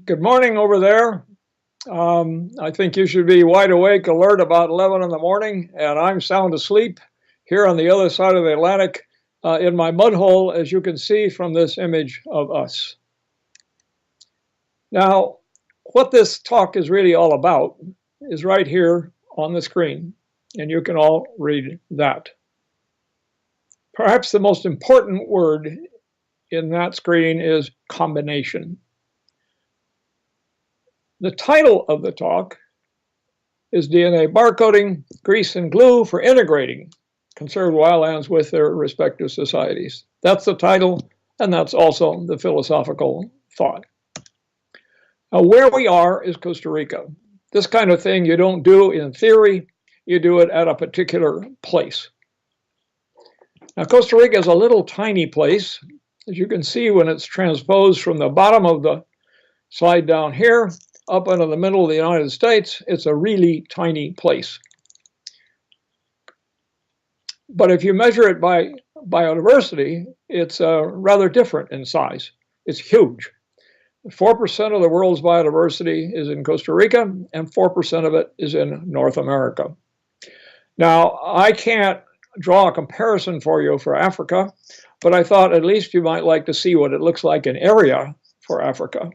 Good morning over there. I think you should be wide awake, alert about 11 in the morning, and I'm sound asleep here on the other side of the Atlantic in my mud hole, as you can see from this image of us. Now, what this talk is really all about is right here on the screen, and you can all read that. Perhaps the most important word in that screen is combination. The title of the talk is DNA Barcoding, Grease and Glue for Integrating Conserved Wildlands with Their Respective Societies. That's the title, and that's also the philosophical thought. Now, where we are is Costa Rica. This kind of thing you don't do in theory, you do it at a particular place. Now, Costa Rica is a little tiny place. As you can see, when it's transposed from the bottom of the slide down here up into the middle of the United States, it's a really tiny place. But if you measure it by biodiversity, it's rather different in size. It's huge. 4% of the world's biodiversity is in Costa Rica, and 4% of it is in North America. Now, I can't draw a comparison for you for Africa, but I thought at least you might like to see what it looks like in area for Africa.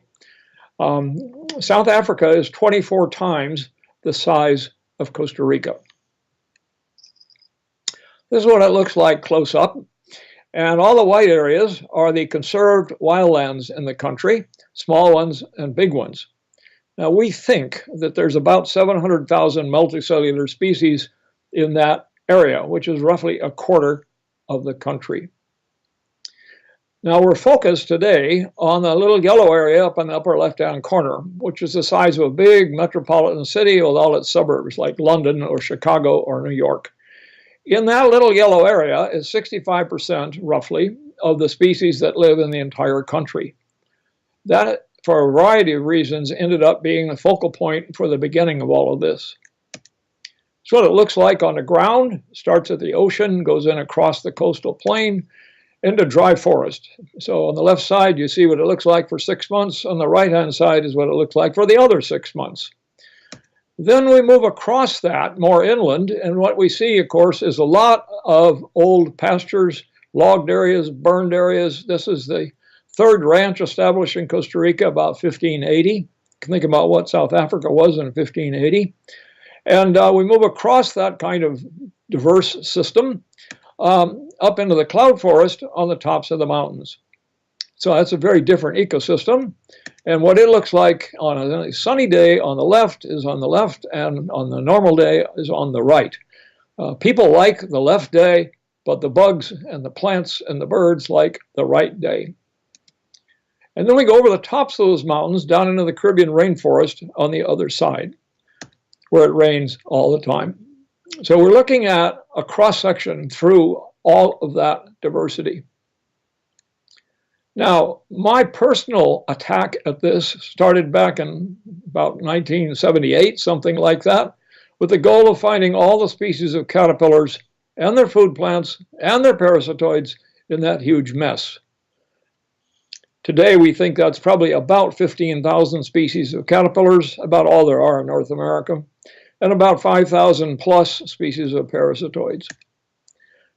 South Africa is 24 times the size of Costa Rica. This is what it looks like close up. And all the white areas are the conserved wildlands in the country, small ones and big ones. Now, we think that there's about 700,000 multicellular species in that area, which is roughly a quarter of the country. Now, we're focused today on the little yellow area up in the upper left-hand corner, which is the size of a big metropolitan city with all its suburbs like London or Chicago or New York. In that little yellow area is 65%, roughly, of the species that live in the entire country. That, for a variety of reasons, ended up being the focal point for the beginning of all of this. It's what it looks like on the ground. Starts at the ocean, goes in across the coastal plain, into dry forest. So on the left side, you see what it looks like for 6 months. On the right-hand side is what it looks like for the other 6 months. Then we move across that more inland, and what we see, of course, is a lot of old pastures, logged areas, burned areas. This is the third ranch established in Costa Rica about 1580. You can think about what South Africa was in 1580. And we move across that kind of diverse system up into the cloud forest on the tops of the mountains. So that's a very different ecosystem. And what it looks like on a sunny day on the left is on the left, and on the normal day is on the right. People like the left day, but the bugs and the plants and the birds like the right day. And then we go over the tops of those mountains down into the Caribbean rainforest on the other side, where it rains all the time. So we're looking at a cross-section through all of that diversity. Now, my personal attack at this started back in about 1978, something like that, with the goal of finding all the species of caterpillars and their food plants and their parasitoids in that huge mess. Today, we think that's probably about 15,000 species of caterpillars, about all there are in North America, and about 5,000 plus species of parasitoids.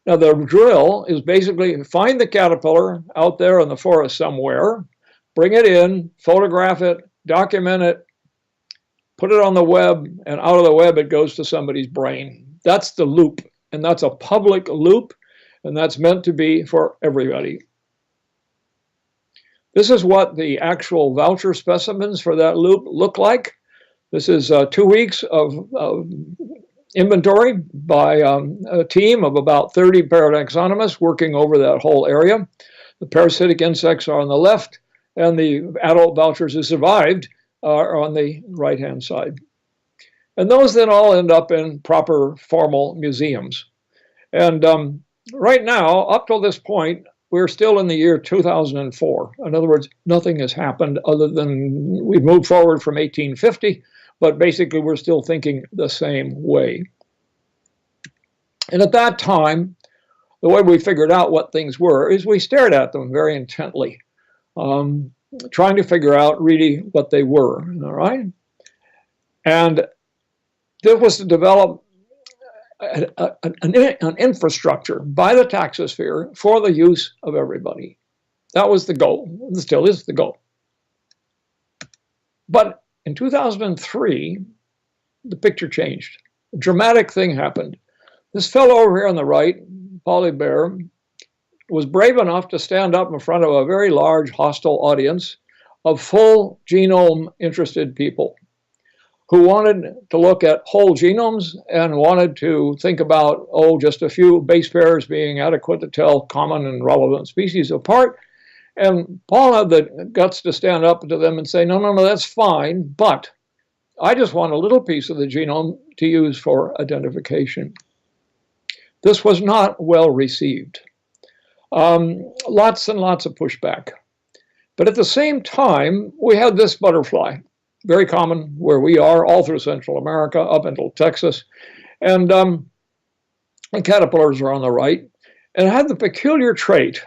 Now, the drill is basically find the caterpillar out there in the forest somewhere, bring it in, photograph it, document it, put it on the web, and out of the web it goes to somebody's brain. That's the loop, and that's a public loop, and that's meant to be for everybody. This is what the actual voucher specimens for that loop look like. This is 2 weeks of inventory by a team of about 30 parataxonomists working over that whole area. The parasitic insects are on the left, and the adult vouchers who survived are on the right-hand side. And those then all end up in proper formal museums. And right now, up till this point, we're still in the year 2004. In other words, nothing has happened other than we've moved forward from 1850, but basically we're still thinking the same way. And at that time, the way we figured out what things were is we stared at them very intently. trying to figure out really what they were, all right? And this was to develop an infrastructure by the taxosphere for the use of everybody. That was the goal. It still is the goal. But in 2003, the picture changed. A dramatic thing happened. This fellow over here on the right, Paul Bear, was brave enough to stand up in front of a very large hostile audience of full genome interested people who wanted to look at whole genomes and wanted to think about, oh, just a few base pairs being adequate to tell common and relevant species apart. And Paul had the guts to stand up to them and say, no, no, no, that's fine, but I just want a little piece of the genome to use for identification. This was not well received. Lots and lots of pushback. But at the same time, we had this butterfly, very common where we are, all through Central America, up until Texas. And the caterpillars are on the right. And it had the peculiar trait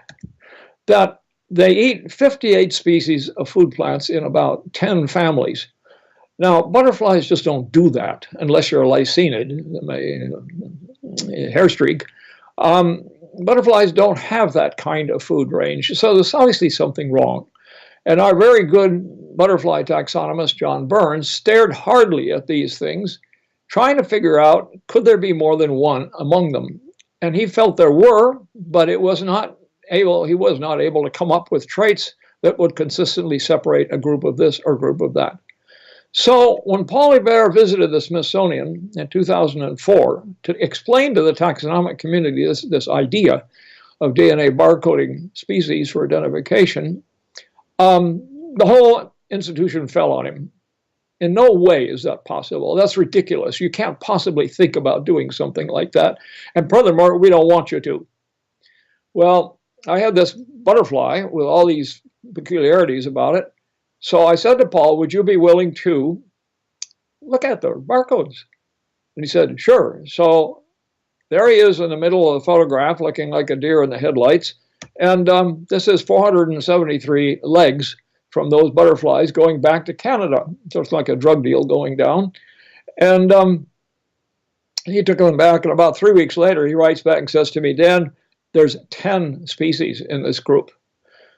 that they eat 58 species of food plants in about 10 families. Now, butterflies just don't do that unless you're a lycaenid, hair streak. Butterflies don't have that kind of food range. So there's obviously something wrong. And our very good butterfly taxonomist, John Burns, stared hardly at these things, trying to figure out, could there be more than one among them? And he felt there were, but he was not able to come up with traits that would consistently separate a group of this or group of that. So when Paul Bear visited the Smithsonian in 2004 to explain to the taxonomic community this idea of DNA barcoding species for identification, the whole institution fell on him. In no way is that possible. That's ridiculous. You can't possibly think about doing something like that. And furthermore, we don't want you to. Well, I had this butterfly with all these peculiarities about it. So I said to Paul, would you be willing to look at the barcodes? And he said, sure. So there he is in the middle of the photograph looking like a deer in the headlights. And this is 473 legs from those butterflies going back to Canada. So it's like a drug deal going down. And he took them back, and about 3 weeks later, he writes back and says to me, Dan, there's 10 species in this group.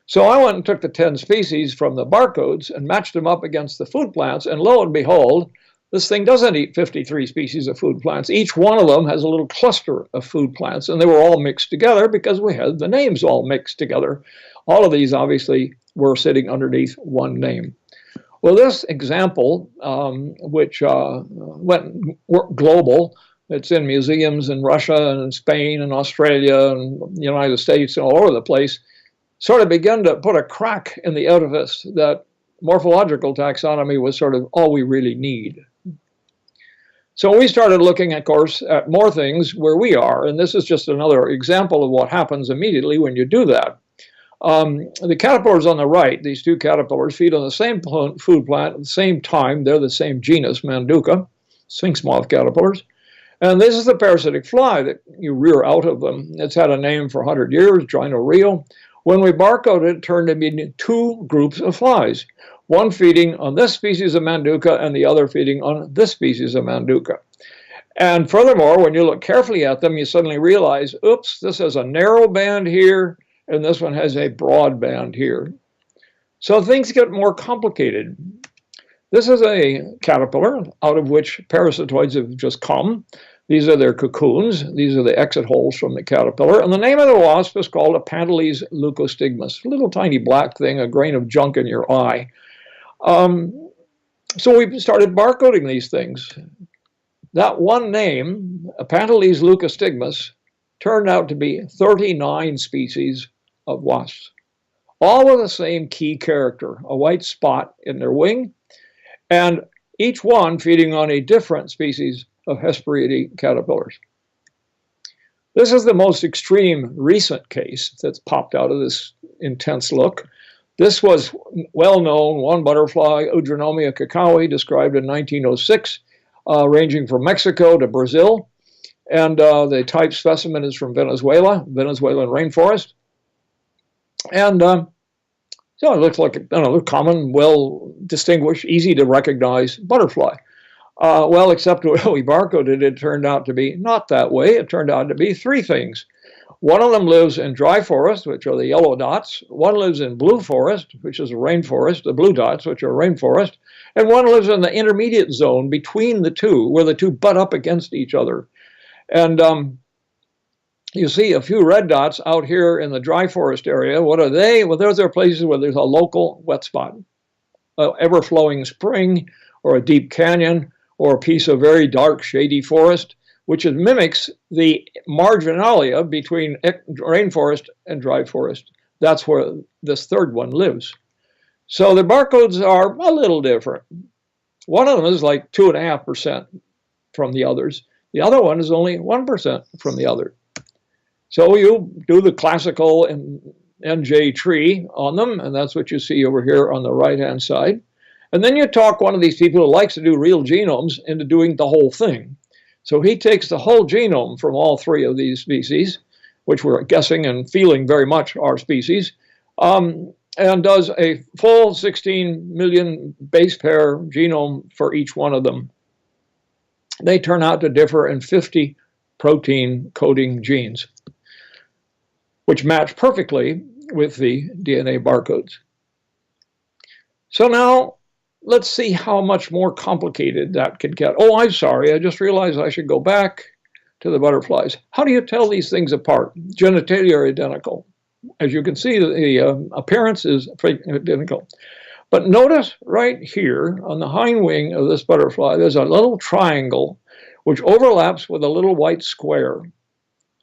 So I went and took the 10 species from the barcodes and matched them up against the food plants, and lo and behold, this thing doesn't eat 53 species of food plants. Each one of them has a little cluster of food plants, and they were all mixed together because we had the names all mixed together. All of these obviously were sitting underneath one name. Well, this example, which went global, it's in museums in Russia and in Spain and Australia and the United States and all over the place, sort of began to put a crack in the edifice that morphological taxonomy was sort of all we really need. So we started looking, of course, at more things where we are, and this is just another example of what happens immediately when you do that. The caterpillars on the right, these two caterpillars, feed on the same food plant at the same time. They're the same genus, Manduca, sphinx moth caterpillars. And this is the parasitic fly that you rear out of them. It's had a name for 100 years, Gynorrhea. When we barcoded it, it turned into two groups of flies, one feeding on this species of Manduca and the other feeding on this species of Manduca. And furthermore, when you look carefully at them, you suddenly realize, oops, this has a narrow band here, and this one has a broad band here. So things get more complicated. This is a caterpillar out of which parasitoids have just come. These are their cocoons. These are the exit holes from the caterpillar. And the name of the wasp is called a Pantelles leucostigmus, a little tiny black thing, a grain of junk in your eye. So we started barcoding these things. That one name, a Pantelles leucostigmus, turned out to be 39 species of wasps, all with the same key character, a white spot in their wing, and each one feeding on a different species of Hesperiidae caterpillars. This is the most extreme recent case that's popped out of this intense look. This was well-known, one butterfly, Eudranomia cacaui, described in 1906, ranging from Mexico to Brazil. And the type specimen is from Venezuela, Venezuelan rainforest. And So it looks like a common, well distinguished, easy to recognize butterfly. Well, except when we barcoded it, it turned out to be not that way. It turned out to be three things. One of them lives in dry forest, which are the yellow dots. One lives in blue forest, which is a rainforest, the blue dots, which are rainforest. And one lives in the intermediate zone between the two, where the two butt up against each other. And you see a few red dots out here in the dry forest area. What are they? Well, those are places where there's a local wet spot, an ever-flowing spring or a deep canyon or a piece of very dark, shady forest, which mimics the marginalia between rainforest and dry forest. That's where this third one lives. So the barcodes are a little different. One of them is like 2.5% from the others. The other one is only 1% from the other. So you do the classical NJ tree on them, and that's what you see over here on the right-hand side. And then you talk one of these people who likes to do real genomes into doing the whole thing. So he takes the whole genome from all three of these species, which we're guessing and feeling very much are species, and does a full 16 million base pair genome for each one of them. They turn out to differ in 50 protein coding genes, which match perfectly with the DNA barcodes. So now let's see how much more complicated that could get. Oh, I'm sorry, I just realized I should go back to the butterflies. How do you tell these things apart? Genitalia are identical. As you can see, the appearance is identical. But notice right here on the hind wing of this butterfly, there's a little triangle which overlaps with a little white square.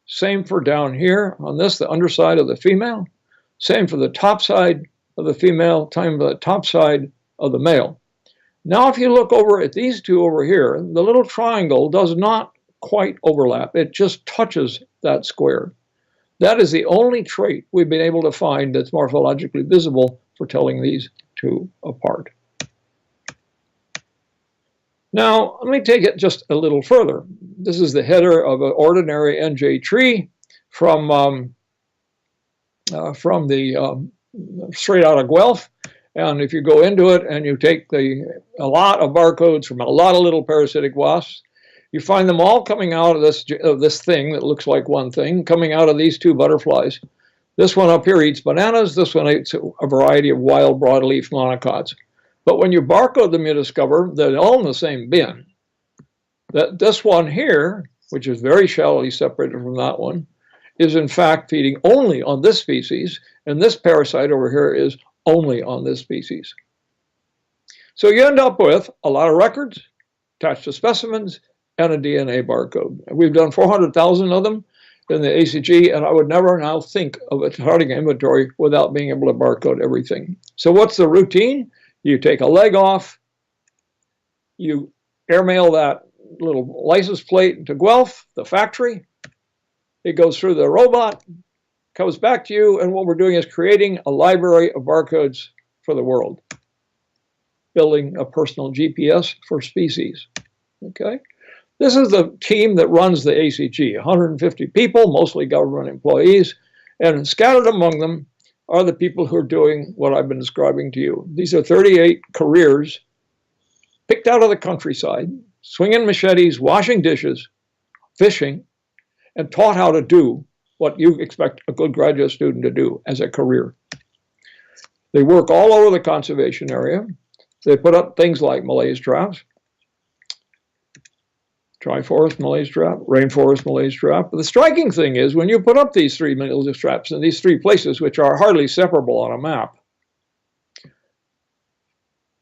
Same for down here on this, the underside of the female. Same for the top side of the female, time for the top side of the male. Now, if you look over at these two over here, the little triangle does not quite overlap. It just touches that square. That is the only trait we've been able to find that's morphologically visible for telling these two apart. Now, let me take it just a little further. This is the header of an ordinary NJ tree from straight out of Guelph. And if you go into it and you take a lot of barcodes from a lot of little parasitic wasps, you find them all coming out of this thing that looks like one thing, coming out of these two butterflies. This one up here eats bananas. This one eats a variety of wild broadleaf monocots. But when you barcode them, you discover they're all in the same bin. That this one here, which is very shallowly separated from that one, is in fact feeding only on this species, and this parasite over here is only on this species. So you end up with a lot of records attached to specimens and a DNA barcode. We've done 400,000 of them in the ACG, and I would never now think of starting an inventory without being able to barcode everything. So what's the routine? You take a leg off, you airmail that little license plate to Guelph, the factory. It goes through the robot, comes back to you, and what we're doing is creating a library of barcodes for the world, building a personal GPS for species. Okay, this is the team that runs the ACG, 150 people, mostly government employees, and scattered among them are the people who are doing what I've been describing to you. These are 38 careers picked out of the countryside, swinging machetes, washing dishes, fishing, and taught how to do what you expect a good graduate student to do as a career. They work all over the conservation area. They put up things like Malaise traps, dry forest Malaise trap, rainforest Malaise trap. But the striking thing is when you put up these three Malaise traps in these three places, which are hardly separable on a map,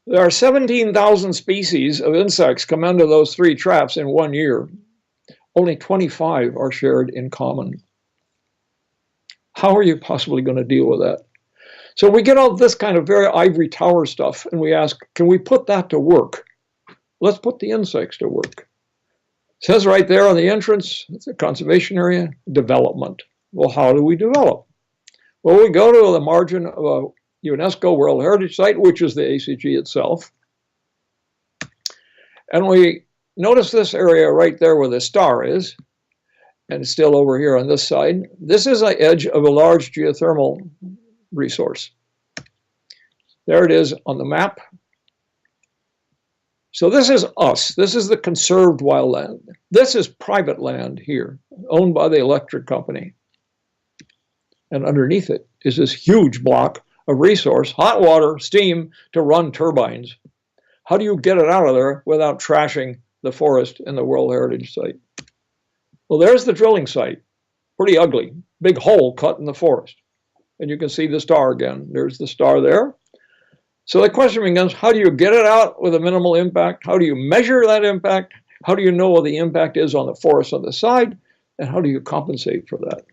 there are 17,000 species of insects come under those three traps in 1 year. Only 25 are shared in common. How are you possibly going to deal with that? So we get all this kind of very ivory tower stuff, and we ask, can we put that to work? Let's put the insects to work. It says right there on the entrance, it's a conservation area, development. Well, how do we develop? Well, we go to the margin of a UNESCO World Heritage Site, which is the ACG itself. And we notice this area right there where the star is, and it's still over here on this side. This is the edge of a large geothermal resource. There it is on the map. So this is us. This is the conserved wildland. This is private land here, owned by the electric company. And underneath it is this huge block of resource, hot water, steam to run turbines. How do you get it out of there without trashing the forest and the World Heritage Site? Well, there's the drilling site. Pretty ugly. Big hole cut in the forest. And you can see the star again. There's the star there. So the question becomes, how do you get it out with a minimal impact? How do you measure that impact? How do you know what the impact is on the forest on the side? And how do you compensate for that?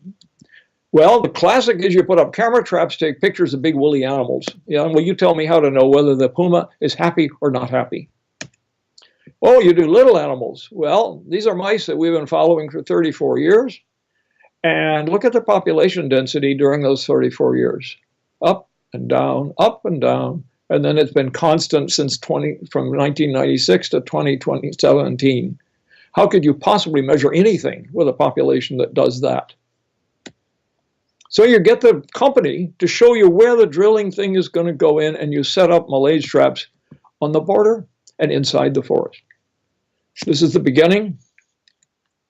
Well, the classic is you put up camera traps, take pictures of big woolly animals. Well, you tell me how to know whether the puma is happy or not happy. Oh, you do little animals. Well, these are mice that we've been following for 34 years. And look at the population density during those 34 years. Up and down, up and down. And then it's been constant since from 1996 to 2017. How could you possibly measure anything with a population that does that? So you get the company to show you where the drilling thing is going to go in, and you set up Malaise traps on the border and inside the forest. This is the beginning.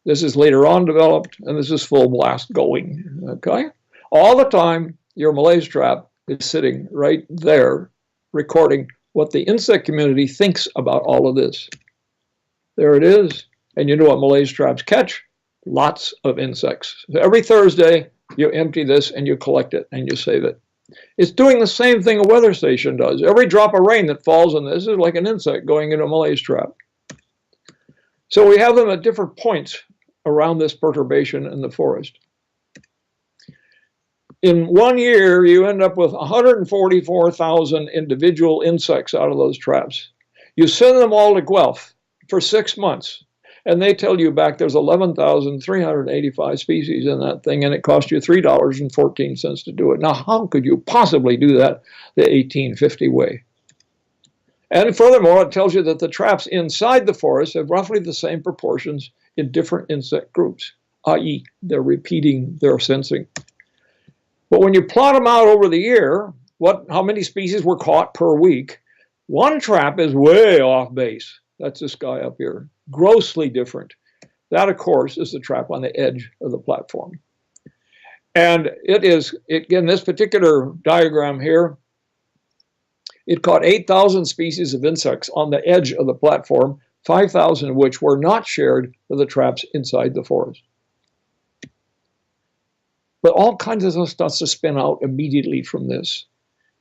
This is later on developed, and this is full blast going, okay? All the time, your Malaise trap is sitting right there recording what the insect community thinks about all of this. There it is. And you know what Malaise traps catch? Lots of insects. So every Thursday, you empty this and you collect it and you save it. It's doing the same thing a weather station does. Every drop of rain that falls on this is like an insect going into a Malaise trap. So we have them at different points around this perturbation in the forest. In 1 year, you end up with 144,000 individual insects out of those traps. You send them all to Guelph for 6 months, and they tell you back there's 11,385 species in that thing, and it cost you $3.14 to do it. Now, how could you possibly do that the 1850 way? And furthermore, it tells you that the traps inside the forest have roughly the same proportions in different insect groups, i.e., they're repeating their sensing. But when you plot them out over the year, how many species were caught per week? One trap is way off base. That's this guy up here, grossly different. That, of course, is the trap on the edge of the platform. And in this particular diagram here, it caught 8,000 species of insects on the edge of the platform, 5,000 of which were not shared with the traps inside the forest. But all kinds of stuff starts to spin out immediately from this.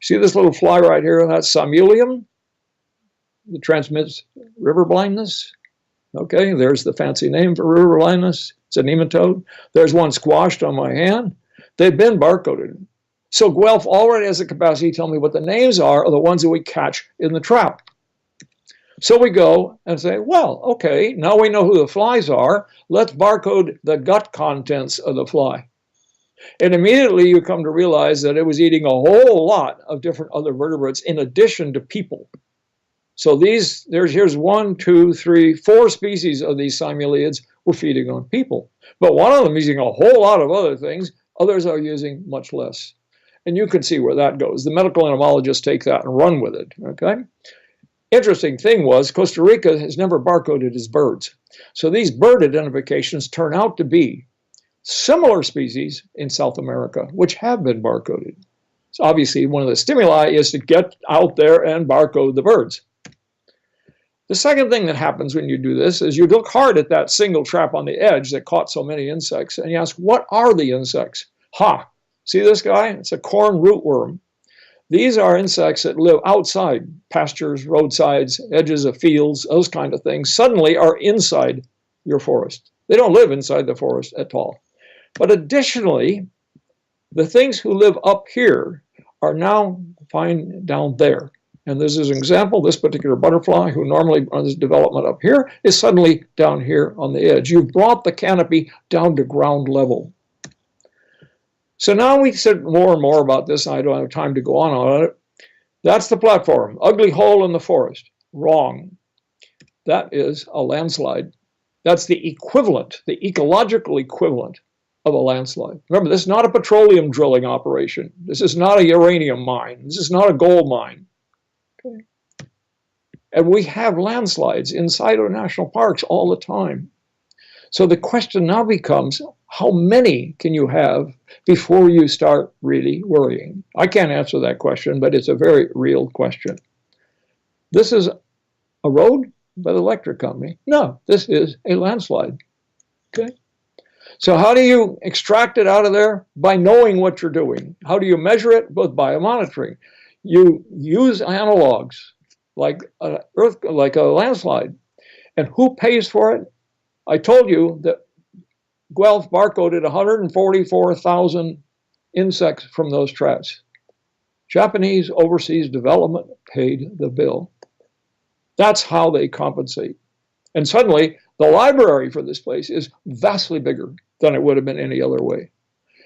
See this little fly right here? That's Simulium. It transmits river blindness. Okay, there's the fancy name for river blindness. It's a nematode. There's one squashed on my hand. They've been barcoded. So Guelph already has the capacity to tell me what the names are of the ones that we catch in the trap. So we go and say, well, okay, now we know who the flies are. Let's barcode the gut contents of the fly. And immediately you come to realize that it was eating a whole lot of different other vertebrates in addition to people. So here's 1, 2, 3, 4 species of these simuliids were feeding on people. But one of them is eating a whole lot of other things. Others are using much less. And you can see where that goes. The medical entomologists take that and run with it, okay? Interesting thing was Costa Rica has never barcoded its birds. So these bird identifications turn out to be similar species in South America, which have been barcoded. So obviously, one of the stimuli is to get out there and barcode the birds. The second thing that happens when you do this is you look hard at that single trap on the edge that caught so many insects, and you ask, what are the insects? See this guy? It's a corn rootworm. These are insects that live outside pastures, roadsides, edges of fields, those kind of things, suddenly are inside your forest. They don't live inside the forest at all. But additionally, the things who live up here are now found down there. And this is an example. This particular butterfly, who normally runs development up here, is suddenly down here on the edge. You've brought the canopy down to ground level. So now we said more and more about this, and I don't have time to go on it. That's the platform. Ugly hole in the forest. Wrong. That is a landslide. That's the equivalent, the ecological equivalent of a landslide. Remember, this is not a petroleum drilling operation. This is not a uranium mine. This is not a gold mine. And we have landslides inside our national parks all the time. So the question now becomes, how many can you have before you start really worrying? I can't answer that question, but it's a very real question. This is a road by the electric company. No, this is a landslide. Okay. So how do you extract it out of there? By knowing what you're doing. How do you measure it? With biomonitoring. You use analogs like a landslide. And who pays for it? I told you that Guelph barcoded 144,000 insects from those traps. Japanese overseas development paid the bill. That's how they compensate. And suddenly, the library for this place is vastly bigger than it would have been any other way.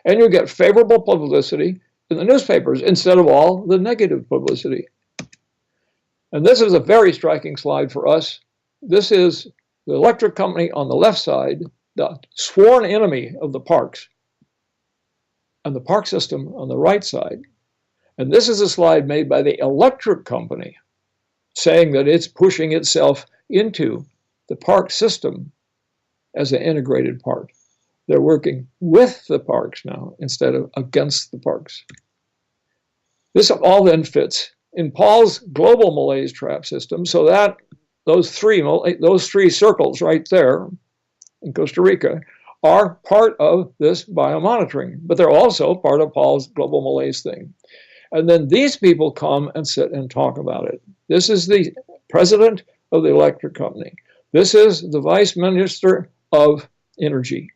And you get favorable publicity in the newspapers instead of all the negative publicity. And this is a very striking slide for us. This is the electric company on the left side, the sworn enemy of the parks, and the park system on the right side. And this is a slide made by the electric company saying that it's pushing itself into the park system as an integrated part. They're working with the parks now instead of against the parks. This all then fits in Paul's global Malaise trap system, so that those three circles right there in Costa Rica are part of this biomonitoring, but they're also part of Paul's global Malaise thing. And then these people come and sit and talk about it. This is the president of the electric company. This is the vice minister of energy.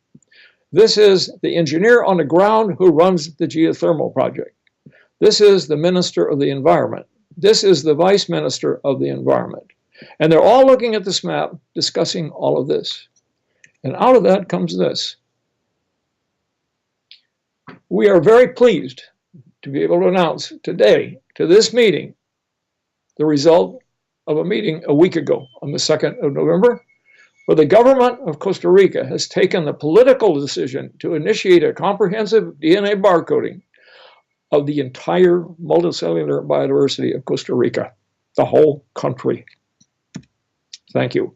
This is the engineer on the ground who runs the geothermal project. This is the minister of the environment. This is the vice minister of the environment. And they're all looking at this map, discussing all of this. And out of that comes this. We are very pleased to be able to announce today, to this meeting, the result of a meeting a week ago on the 2nd of November, where the government of Costa Rica has taken the political decision to initiate a comprehensive DNA barcoding of the entire multicellular biodiversity of Costa Rica, the whole country. Thank you.